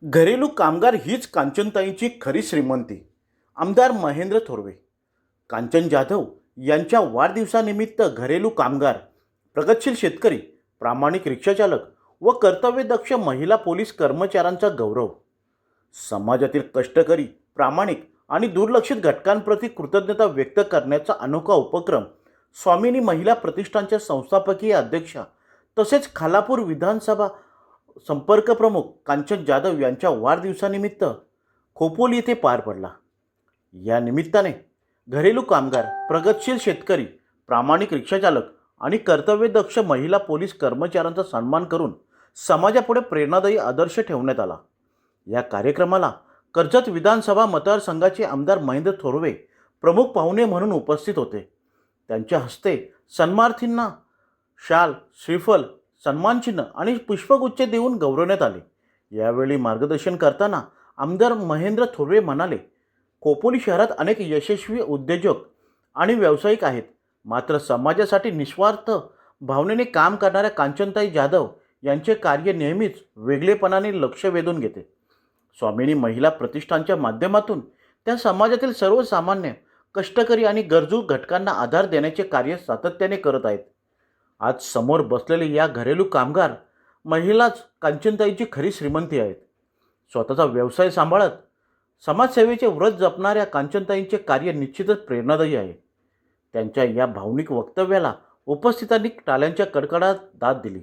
घरेलू कामगार हीच कांचनताईंची खरी श्रीमंती. आमदार महेंद्र थोरवे. कांचन जाधव यांच्या वाढदिवसानिमित्त घरेलू कामगार, प्रगतशील शेतकरी, प्रामाणिक रिक्षाचालक व कर्तव्यदक्ष महिला पोलीस कर्मचाऱ्यांचा गौरव. समाजातील कष्टकरी, प्रामाणिक आणि दुर्लक्षित घटकांप्रती कृतज्ञता व्यक्त करण्याचा अनोखा उपक्रम स्वामिनी महिला प्रतिष्ठानच्या संस्थापकीय अध्यक्षा तसेच खालापूर विधानसभा संपर्क प्रमुख कांचन जाधव यांच्या वाढदिवसानिमित्त खोपोली येथे पार पडला. या निमित्ताने घरेलू कामगार, प्रगतशील शेतकरी, प्रामाणिक रिक्षाचालक आणि कर्तव्यदक्ष महिला पोलीस कर्मचाऱ्यांचा सन्मान करून समाजापुढे प्रेरणादायी आदर्श ठेवण्यात आला. या कार्यक्रमाला कर्जत विधानसभा मतदारसंघाचे आमदार महेंद्र थोरवे प्रमुख पाहुणे म्हणून उपस्थित होते. त्यांच्या हस्ते सन्मानार्थींना शाल, श्रीफल, सन्मानचिन्ह आणि पुष्पगुच्छ देऊन गौरवण्यात आले. यावेळी मार्गदर्शन करताना आमदार महेंद्र थोरवे म्हणाले, खोपोली शहरात अनेक यशस्वी उद्योजक आणि व्यावसायिक आहेत, मात्र समाजासाठी निस्वार्थ भावनेने काम करणाऱ्या कांचनताई जाधव यांचे कार्य नेहमीच वेगळेपणाने लक्ष वेधून घेते. स्वामिनी महिला प्रतिष्ठानच्या माध्यमातून त्या समाजातील सर्वसामान्य, कष्टकरी आणि गरजू घटकांना आधार देण्याचे कार्य सातत्याने करत आहेत. आज समोर बसलेले या घरेलू कामगार महिलाच कांचनताईंची खरी श्रीमंती आहेत. स्वतःचा व्यवसाय सांभाळत समाजसेवेचे व्रत जपणाऱ्या कांचनताईंचे कार्य निश्चितच प्रेरणादायी आहे. त्यांच्या या भावनिक वक्तव्याला उपस्थितांनी टाळ्यांच्या कडकडात दाद दिली.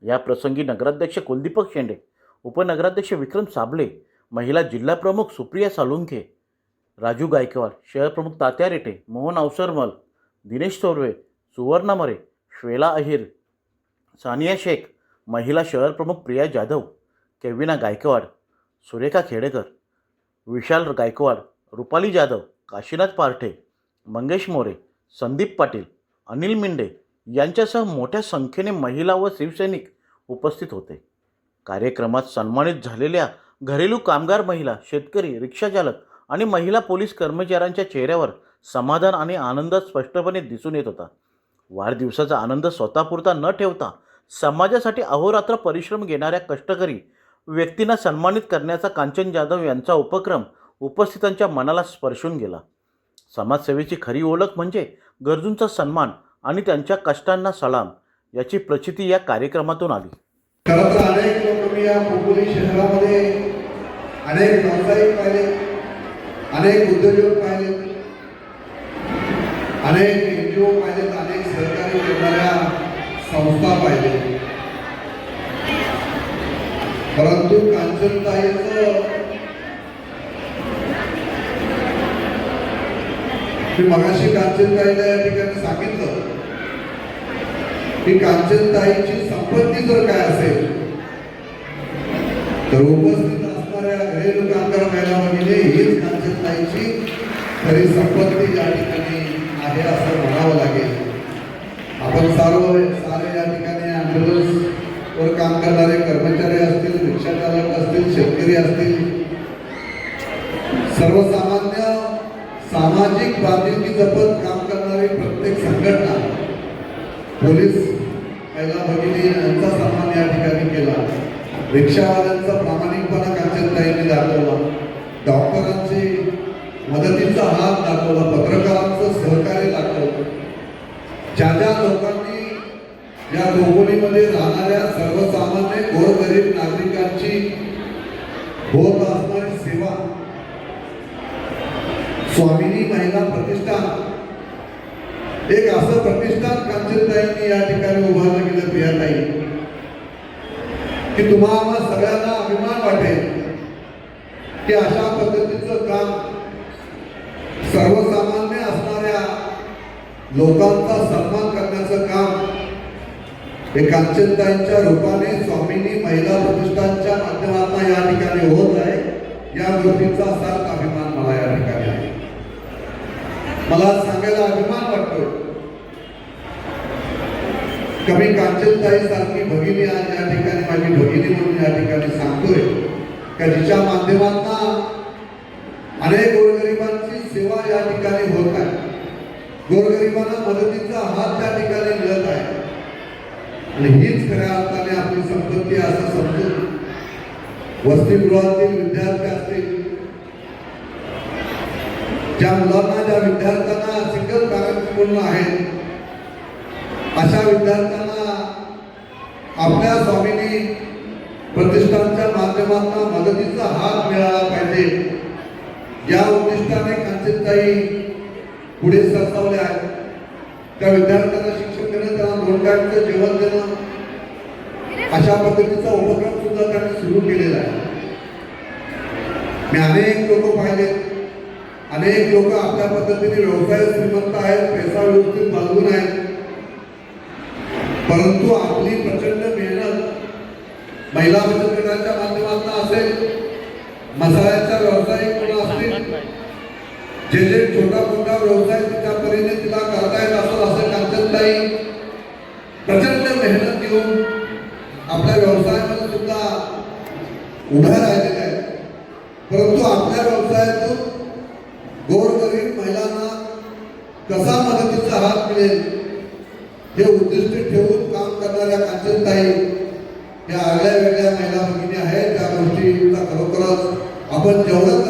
या प्रसंगी नगराध्यक्ष कुलदीपक शेंडे, उपनगराध्यक्ष विक्रम साबळे, महिला जिल्हा प्रमुख सुप्रिया सालुंखे, राजू गायकवाड, शहर प्रमुख तात्या रेटे, मोहन अवसरमल, दिनेश थोरवे, सुवर्णा मरे, श्वेला अहिर, सानिया शेख, महिला शहर प्रमुख प्रिया जाधव, केविना गायकवाड, सुरेखा खेडेकर, विशाल गायकवाड, रुपाली जाधव, काशीनाथ पार्ठे, मंगेश मोरे, संदीप पाटील, अनिल मिंडे यांच्यासह मोठ्या संख्येने महिला व शिवसैनिक उपस्थित होते. कार्यक्रमात सन्मानित झालेल्या घरेलू कामगार महिला, शेतकरी, रिक्षाचालक आणि महिला पोलीस कर्मचाऱ्यांच्या चेहऱ्यावर समाधान आणि आनंद स्पष्टपणे दिसून येत होता. वाढदिवसाचा आनंद स्वतःपुरता न ठेवता समाजासाठी अहोरात्र परिश्रम घेणाऱ्या कष्टकरी व्यक्तींना सन्मानित करण्याचा कांचन जाधव यांचा उपक्रम उपस्थितांच्या मनाला स्पर्शून गेला. समाजसेवेची खरी ओळख म्हणजे गरजूंचा सन्मान आणि त्यांच्या कष्टांना सलाम याची प्रचिती या कार्यक्रमातून आली. खरं तर अनेक लोक मी या खोपोली शहरामध्ये अनेक व्यावसायिक पाहिले, अनेक उद्योजक पाहिले, अनेक NGO पाहिलेत, अनेक सहकारी करणाऱ्या संस्था पाहिले, परंतु कांचनताईंचं मी मगाशी कांचनताईला या ठिकाणी सांगितलं की कांचनताईची संपत्ती जर काय असेल तर उपस्थित असणाऱ्या घरेलू कामगार महिला भगिनी हीच कांचनताईची खरी संपत्ती या ठिकाणी आहे असं म्हणावं लागेल. आपण सारे या ठिकाणी ॲम्ब्युलन्सवर काम करणारे कर्मचारी असतील, रिक्षाचालक असतील, शेतकरी असतील, सर्वसामान्य सामाजिक बांधिलकी जपत काम करणारी प्रत्येक संघटना, पोलीस महिला भगिनी यांचा सन्मान या ठिकाणी केला, रिक्षावाल्यांचा प्रामाणिकपणा कांचनताईंनी दाखवला, डॉक्टरांची मदतीचा हात दाखवला, पत्रकारांचं सहकार्य दाखवलं. ज्या ज्या लोकांनी या खोपोलीमध्ये राहणाऱ्या सर्वसामान्य गोरगरीब नागरिकांची होत असणारी सेवा स्वामिनी महिला प्रतिष्ठान एक असं प्रतिष्ठान कांचनताईंनी या ठिकाणी उभारलं गेलं. प्रियाताई, की तुम्हाला सगळ्यांना अभिमान वाटेल की अशा पद्धतीचं काम सर्वसामान्य असणाऱ्या लोकांचा सन्मान करण्याचं काम हे कांचनताईंच्या रूपाने स्वामिनी महिला प्रतिष्ठानच्या माध्यमातून या ठिकाणी होत आहे. या गोष्टीचा सार्थ अभिमान मला या ठिकाणी आहे. मला सांगायला अभिमान वाटतो कमी कांचनताई सारखी भगिनी आज या ठिकाणी माझी भगिनी म्हणून या ठिकाणी सांगतोय का जिच्या माध्यमातून अनेक गोरगरिबांची सेवा या ठिकाणी होत आहे, गोरगरिबांना मदतीचा हात त्या ठिकाणी मिळत आहे आणि हीच खऱ्या अर्थाने आपली संपत्ती असं समजून वसतिगृहातील विद्यार्थी असतील, ज्या मुलांना, ज्या विद्यार्थ्यांना सिंगल पॅरेंट्स पूर्ण आहेत, अशा विद्यार्थ्यांना आपल्या स्वामीनी प्रतिष्ठानच्या माध्यमातून मदतीचा हात मिळाला पाहिजे या उद्दिष्टाने कांचनताई पुढे सरसावले आहेत. त्या विद्यार्थ्यांना शिक्षण देणं, त्यांना 2 टाइमचं जेवण देणं, अशा पद्धतीचा उपक्रम सुद्धा त्यांनी सुरू केलेला आहे. मी अनेक लोक पाहिले, अनेक लोक आपल्या पद्धतीने व्यवसाय श्रीमंत आहेत, पैसा व्यवस्थित बांधून आहेत, परंतु आपली प्रचंड मेहनत महिला बचत गटाच्या माध्यमातून असेल, मसाल्याचा व्यवसाय कोण असतील, जे छोटा मोठा व्यवसाय तिच्या परीने तिला करता येत असं कांचनताई प्रचंड मेहनत घेऊन आपल्या व्यवसायामध्ये सुद्धा उभ्या राहिलेल्या आहेत. परंतु आपल्या व्यवसायातून गोरगरीब महिलांना कसा मदतीचा हात मिळेल हे उद्दिष्ट ठेवून काम करणाऱ्या कांचनताई या आगळ्या वेगळ्या महिला भगिनी आहेत. त्या गोष्टीचा खरोखरच आपण जेवढं